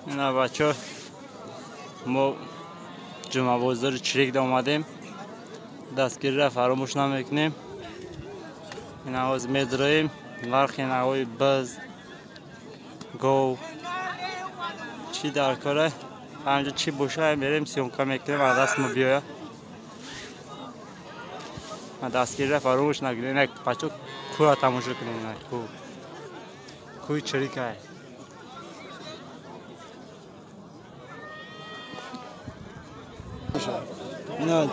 اینا بچه ما جمعه بازار چریک آمدیم دستگیری را فراموش نمیکنیم. این آواز میدراییم غرق این آوای بز گو چی در کاره همجا چی باشه میریم سیونکا میکنیم از دست ما بیاید دستگیری را فراموش نکنیم. این بچه کوه را تماشا کنیم. کوه چریک های اینا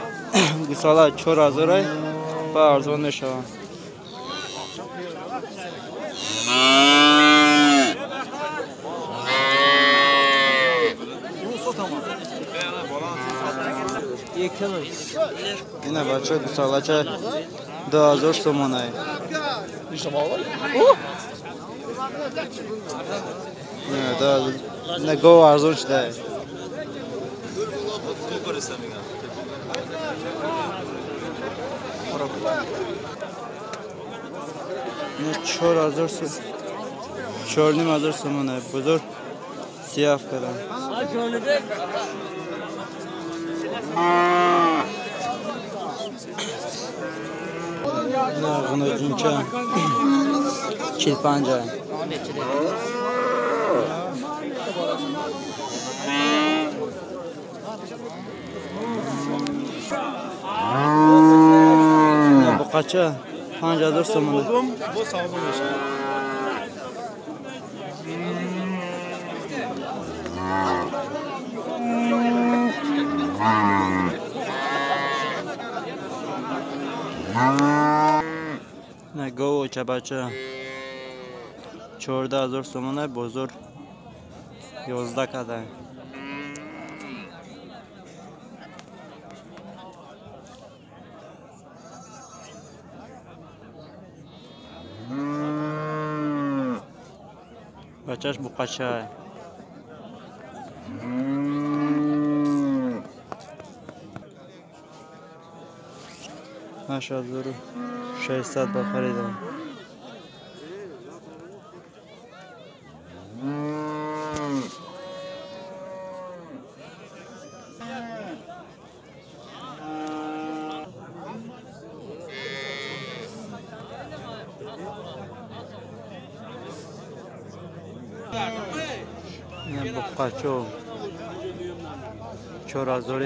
گساله 4000 با ارزان میشوند. اینا بچه گساله چه 2000 تومانه. نه گو ارزان شده. نه 4000 تومانه بزرگ سیاف کردن. نه غنوجین چه 45 نه بقچه 5000 تومانه. نه گو چه بچه 14000 تومانه بزرگ 11 کده. بچهش بقچه 8600 بخریدم. نه بقچه 4000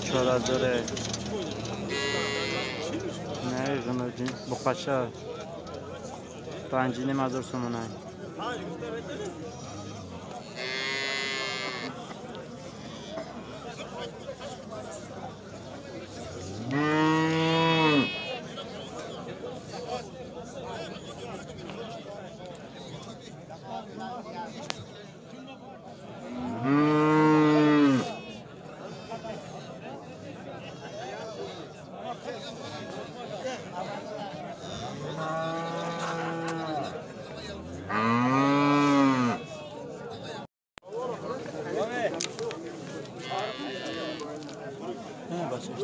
4000 نه غنوجین بقچه 5500 تومانه.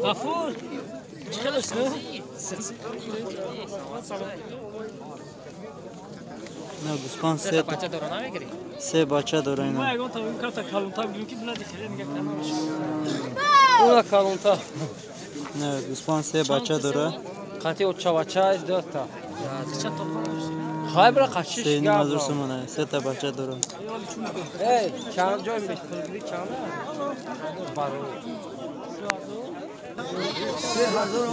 غفور چقدر است؟ نه گوسپان سه بچه داره نمیگیری؟ سه بچه داره اینا. ما اگه تا این کارت کالونتا بگیم که بلادی خیلی میگه تمامش. اون کالونتا. نه گوسپان سه بچه داره. قطعی اوچا بچه از دو تا. چه تا خواهی برای قشیش گرد. 3000 تومانه سه تا بچه داره. ای چند جای میشه کلگری چنده؟ بارو.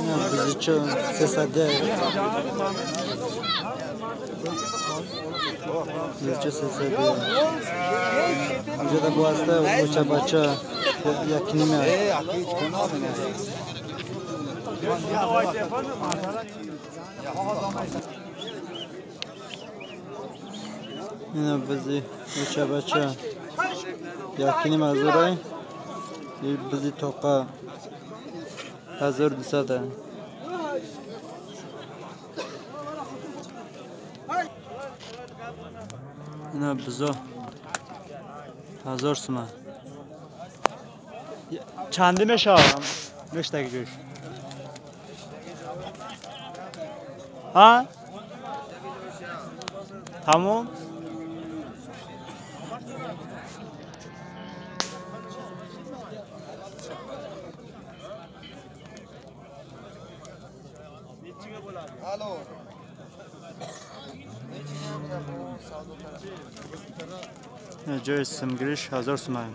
نه بزیچه 310 بزیچه 310 اینجا دا بواسطه بچه بچه یکی نیمه اینا بزی بچه بچه یکی نیمه هزاره بزی توقع 1200 اینا بزا 1000 تومان. چندی میشه آقا؟ نوشتگی جوش ها؟ تموم؟ جای سمگریش 1000 سومن